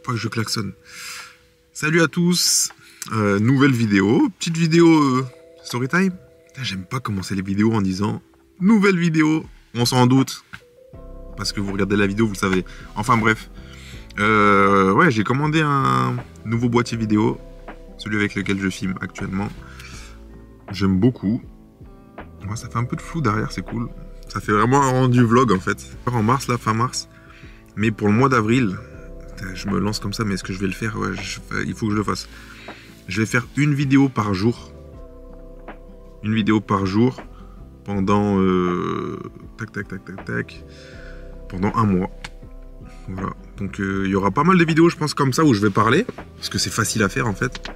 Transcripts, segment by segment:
Faut que je klaxonne. Salut à tous, nouvelle vidéo, petite vidéo storytime. J'aime pas commencer les vidéos en disant nouvelle vidéo, on s'en doute. Parce que vous regardez la vidéo, vous le savez. Enfin bref. Ouais, j'ai commandé un nouveau boîtier vidéo. Celui avec lequel je filme actuellement. J'aime beaucoup. Ouais, ça fait un peu de flou derrière, c'est cool. Ça fait vraiment un rendu vlog en fait. En mars, là, fin mars. Mais pour le mois d'avril, je me lance comme ça, mais est-ce que je vais le faire? Ouais, il faut que je le fasse. Je vais faire une vidéo par jour. Une vidéo par jour pendant pendant un mois. Voilà. Donc il y aura pas mal de vidéos, je pense, comme ça, où je vais parler. Parce que c'est facile à faire en fait.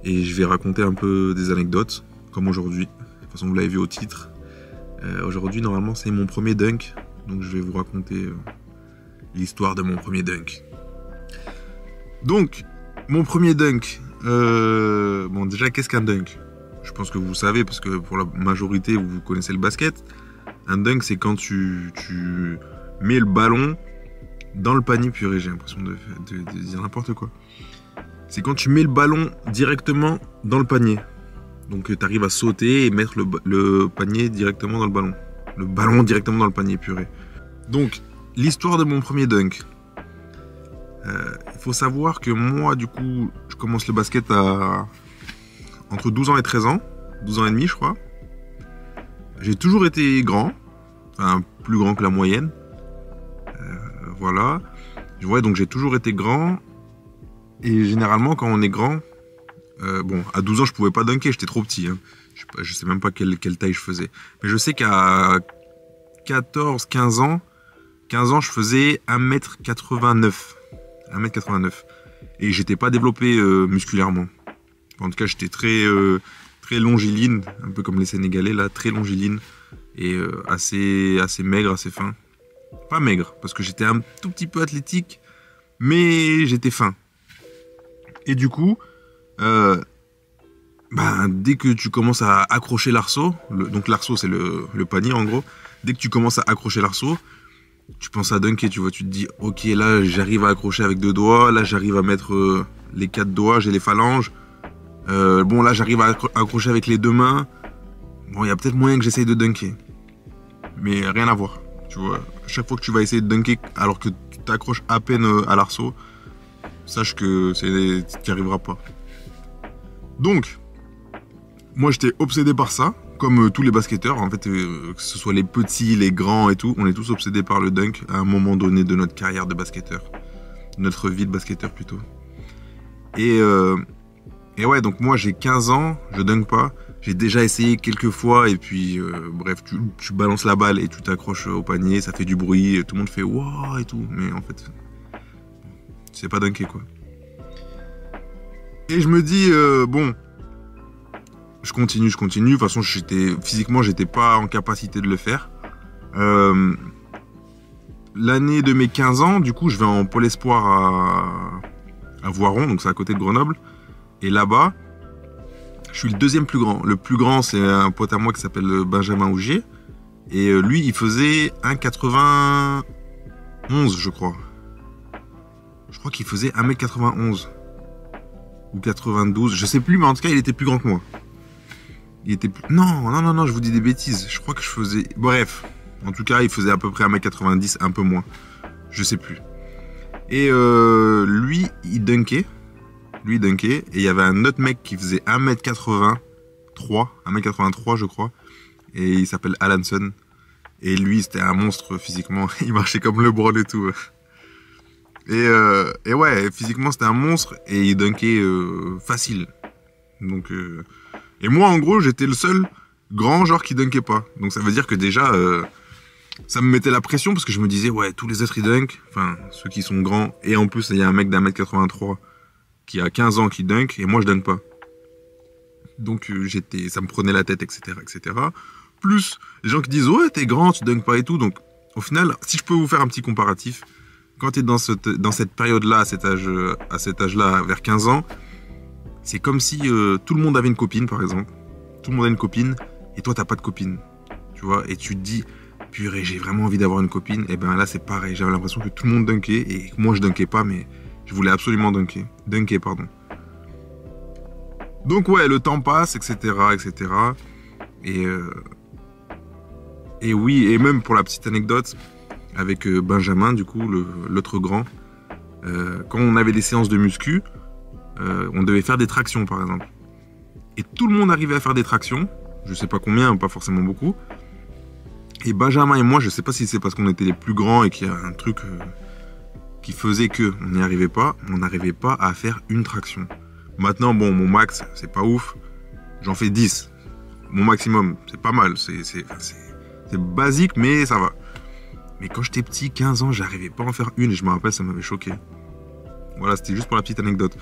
Et je vais raconter un peu des anecdotes, comme aujourd'hui. De toute façon, vous l'avez vu au titre. Aujourd'hui, normalement, c'est mon premier dunk. Donc je vais vous raconter l'histoire de mon premier dunk. Donc, mon premier dunk. Bon, déjà, qu'est-ce qu'un dunk? Je pense que vous savez, parce que pour la majorité, vous connaissez le basket. Un dunk, c'est quand tu mets le ballon dans le panier. Purée, j'ai l'impression de dire n'importe quoi. C'est quand tu mets le ballon directement dans le panier. Donc, tu arrives à sauter et mettre le panier directement dans le ballon. Le ballon directement dans le panier, purée. Donc, l'histoire de mon premier dunk. Il faut savoir que moi, du coup, je commence le basket entre 12 ans et 13 ans. 12 ans et demi, je crois. J'ai toujours été grand. Enfin, plus grand que la moyenne. Voilà. Ouais, donc j'ai toujours été grand. Et généralement, quand on est grand... bon, à 12 ans, je pouvais pas dunker, j'étais trop petit. Hein. Je sais même pas quelle taille je faisais. Mais je sais qu'à 14, 15 ans, je faisais 1m89. 1m89. Et j'étais pas développé musculairement. En tout cas, j'étais très longiligne, un peu comme les Sénégalais, là, très longiligne. Et assez maigre, assez fin. Pas maigre, parce que j'étais un tout petit peu athlétique, mais j'étais fin. Et du coup... dès que tu commences à accrocher l'arceau, donc l'arceau c'est le panier en gros, dès que tu commences à accrocher l'arceau, tu penses à dunker, tu vois, tu te dis ok, là j'arrive à accrocher avec 2 doigts, là j'arrive à mettre les 4 doigts, j'ai les phalanges, bon là j'arrive à accrocher avec les 2 mains, bon il y a peut-être moyen que j'essaye de dunker, mais rien à voir, tu vois, chaque fois que tu vas essayer de dunker alors que tu t'accroches à peine à l'arceau, sache que tu n'y arriveras pas. Donc, moi j'étais obsédé par ça, comme tous les basketteurs, en fait, que ce soit les petits, les grands et tout, on est tous obsédés par le dunk à un moment donné de notre carrière de basketteur, notre vie de basketteur plutôt. Et ouais, donc moi j'ai 15 ans, je dunk pas, j'ai déjà essayé quelques fois et puis bref, tu balances la balle et tu t'accroches au panier, ça fait du bruit, et tout le monde fait waouh et tout, mais en fait, tu sais pas dunker quoi. Et je me dis, bon, je continue. De toute façon, physiquement, j'étais pas en capacité de le faire. L'année de mes 15 ans, du coup, je vais en Pôle Espoir à Voiron, donc c'est à côté de Grenoble. Et là-bas, je suis le deuxième plus grand. Le plus grand, c'est un pote à moi qui s'appelle Benjamin Augier. Et lui, il faisait 1,91, je crois. Je crois qu'il faisait 1m91. Ou 92, je sais plus, mais en tout cas, il était plus grand que moi. Il était plus... Non, je vous dis des bêtises. Je crois que je faisais... Bref, en tout cas, il faisait à peu près 1m90, un peu moins. Je sais plus. Et lui, il dunkait. Et il y avait un autre mec qui faisait 1m83, je crois. Et il s'appelle Alanson. Et lui, c'était un monstre physiquement. Il marchait comme LeBron et tout. Et ouais, physiquement c'était un monstre et il dunkait facile. Donc, et moi en gros j'étais le seul grand genre qui dunkait pas. Donc ça veut dire que déjà ça me mettait la pression parce que je me disais ouais, tous les autres ils dunkent, enfin ceux qui sont grands, et en plus il y a un mec d'1m83 qui a 15 ans qui dunk et moi je dunk pas. Donc ça me prenait la tête, etc. Plus les gens qui disent ouais t'es grand, tu dunkes pas et tout. Donc au final, si je peux vous faire un petit comparatif, quand tu es dans cette période-là, à cet âge-là, vers 15 ans, c'est comme si tout le monde avait une copine, par exemple. Tout le monde a une copine, et toi, t'as pas de copine. Tu vois, et tu te dis, purée, j'ai vraiment envie d'avoir une copine. Et ben là, c'est pareil. J'avais l'impression que tout le monde dunkait, et moi, je dunkais pas, mais Je voulais absolument dunker, pardon. Donc ouais, le temps passe, etc., etc. Et oui, et même pour la petite anecdote, avec Benjamin, du coup, l'autre grand, quand on avait des séances de muscu, on devait faire des tractions, par exemple. Et tout le monde arrivait à faire des tractions, je sais pas combien, pas forcément beaucoup. Et Benjamin et moi, je sais pas si c'est parce qu'on était les plus grands et qu'il y a un truc qui faisait que on n'y arrivait pas, on n'arrivait pas à faire une traction. Maintenant, bon, mon max, c'est pas ouf, j'en fais 10. Mon maximum, c'est pas mal, c'est basique, mais ça va. Mais quand j'étais petit, 15 ans, j'arrivais pas à en faire une et je me rappelle, ça m'avait choqué. Voilà, c'était juste pour la petite anecdote.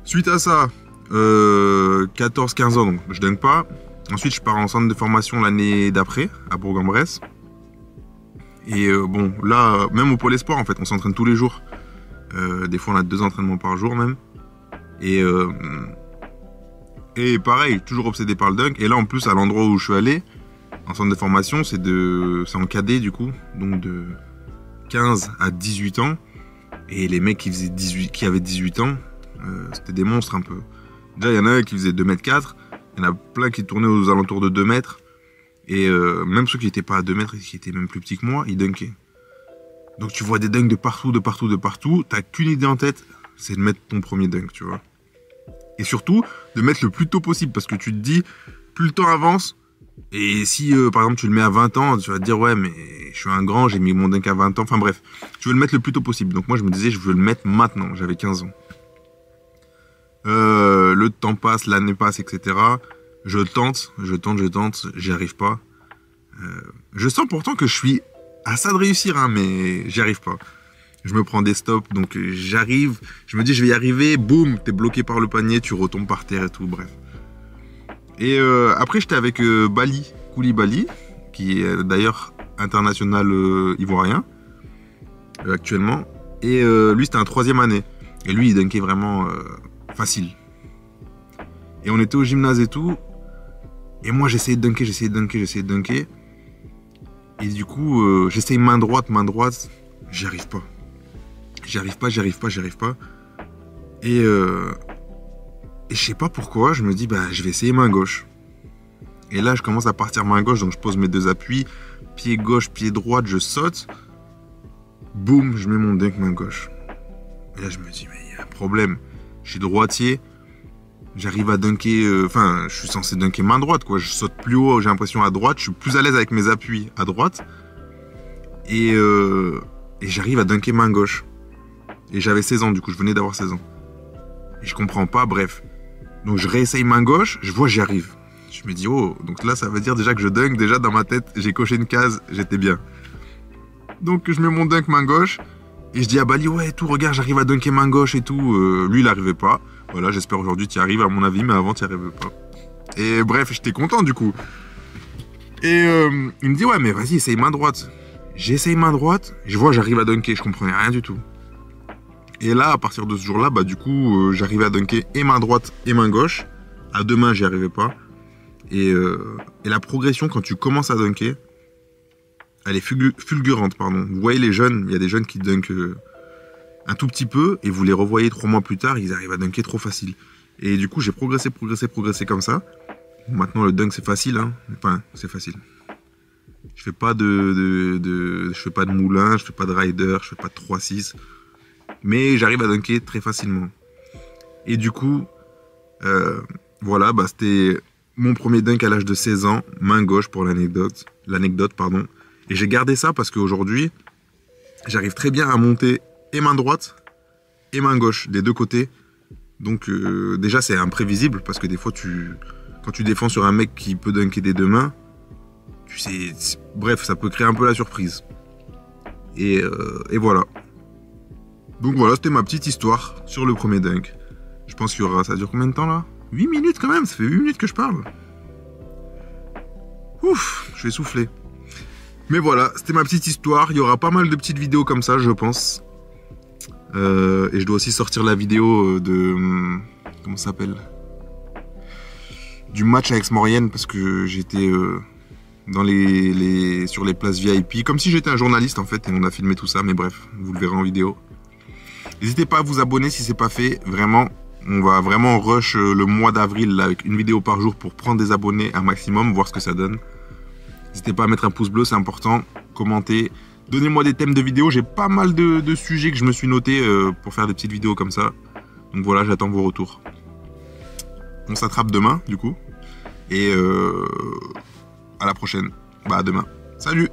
Suite à ça, 14-15 ans, donc je dunk pas. Ensuite, je pars en centre de formation l'année d'après, à Bourg-en-Bresse. Et bon, là, même au pôle espoir, en fait, on s'entraîne tous les jours. Des fois, on a 2 entraînements par jour même. Et pareil, toujours obsédé par le dunk. Et là, en plus, à l'endroit où je suis allé, en centre de formation, c'est en cadet du coup, donc de 15 à 18 ans. Et les mecs qui avaient 18 ans, c'était des monstres un peu. Déjà, il y en a un qui faisait 2m4, il y en a plein qui tournaient aux alentours de 2 mètres. Et même ceux qui n'étaient pas à 2 mètres et qui étaient même plus petits que moi, ils dunkaient. Donc tu vois des dunks de partout, de partout, de partout. T'as qu'une idée en tête, c'est de mettre ton premier dunk, tu vois. Et surtout, de mettre le plus tôt possible, parce que tu te dis, plus le temps avance, et si par exemple tu le mets à 20 ans, tu vas te dire ouais mais je suis un grand, j'ai mis mon dunk à 20 ans, enfin bref, tu veux le mettre le plus tôt possible. Donc moi je me disais je veux le mettre maintenant, j'avais 15 ans. Le temps passe, l'année passe, etc. Je tente, j'y arrive pas. Je sens pourtant que je suis à ça de réussir, hein, mais j'y arrive pas. Je me prends des stops, donc j'arrive, je me dis je vais y arriver, boum, t'es bloqué par le panier, tu retombes par terre et tout, bref. Et après, j'étais avec Bali, Koulibaly, qui est d'ailleurs international ivoirien actuellement. Et lui, c'était un 3e année. Et lui, il dunkait vraiment facile. Et on était au gymnase et tout. Et moi, j'essayais de dunker. Et du coup, j'essaye main droite. J'y arrive pas. J'y arrive pas. Et je sais pas pourquoi, je me dis, bah, je vais essayer main gauche. Et là, je commence à partir main gauche, donc je pose mes 2 appuis. Pied gauche, pied droite, je saute. Boum, je mets mon dunk main gauche. Et là, je me dis, mais il y a un problème. Je suis droitier. J'arrive à dunker, je suis censé dunker main droite, quoi. Je saute plus haut, j'ai l'impression à droite. Je suis plus à l'aise avec mes appuis à droite. Et j'arrive à dunker main gauche. Et j'avais 16 ans, du coup, je venais d'avoir 16 ans. Et je comprends pas, bref. Donc je réessaye main gauche, je vois j'y arrive. Je me dis oh, donc là ça veut dire déjà que je dunk, déjà dans ma tête j'ai coché une case, j'étais bien. Donc je mets mon dunk main gauche et je dis à Bali ouais tout, regarde j'arrive à dunker main gauche et tout. Lui il arrivait pas. Voilà, j'espère aujourd'hui tu y arrives à mon avis, mais avant tu y arrivais pas. Et bref, j'étais content du coup. Et il me dit ouais mais vas-y essaye main droite. J'essaye main droite, je vois j'arrive à dunker, je comprenais rien du tout. Et là, à partir de ce jour-là, bah du coup, j'arrivais à dunker et main droite et main gauche. À 2 mains, j'y arrivais pas. Et la progression, quand tu commences à dunker, elle est fulgurante, pardon. Vous voyez les jeunes, il y a des jeunes qui dunkent un tout petit peu, et vous les revoyez 3 mois plus tard, ils arrivent à dunker trop facile. Et du coup, j'ai progressé comme ça. Maintenant, le dunk, c'est facile, hein. Enfin, c'est facile. Je fais pas je fais pas de moulin, je fais pas de rider, je fais pas de 3-6. Mais j'arrive à dunker très facilement. Et du coup, voilà, bah, c'était mon premier dunk à l'âge de 16 ans, main gauche pour l'anecdote, pardon. Et j'ai gardé ça parce qu'aujourd'hui, j'arrive très bien à monter et main droite et main gauche, des 2 côtés. Donc déjà, c'est imprévisible parce que des fois, quand tu défends sur un mec qui peut dunker des 2 mains, tu sais, bref, ça peut créer un peu la surprise. Et voilà. Donc voilà, c'était ma petite histoire sur le premier dunk. Je pense qu'il y aura... Ça dure combien de temps là? 8 minutes quand même, ça fait 8 minutes que je parle. Ouf, je vais souffler. Mais voilà, c'était ma petite histoire. Il y aura pas mal de petites vidéos comme ça, je pense. Et je dois aussi sortir la vidéo de... Comment ça s'appelle? Du match à Aix-Maurienne, parce que j'étais sur les places VIP. Comme si j'étais un journaliste en fait, et on a filmé tout ça, mais bref, vous le verrez en vidéo. N'hésitez pas à vous abonner si c'est pas fait. Vraiment, on va vraiment rush le mois d'avril avec une vidéo par jour pour prendre des abonnés un maximum, voir ce que ça donne. N'hésitez pas à mettre un pouce bleu, c'est important. Commentez. Donnez-moi des thèmes de vidéos. J'ai pas mal de sujets que je me suis noté pour faire des petites vidéos comme ça. Donc voilà, j'attends vos retours. On s'attrape demain, du coup. Et à la prochaine. Bah, à demain. Salut!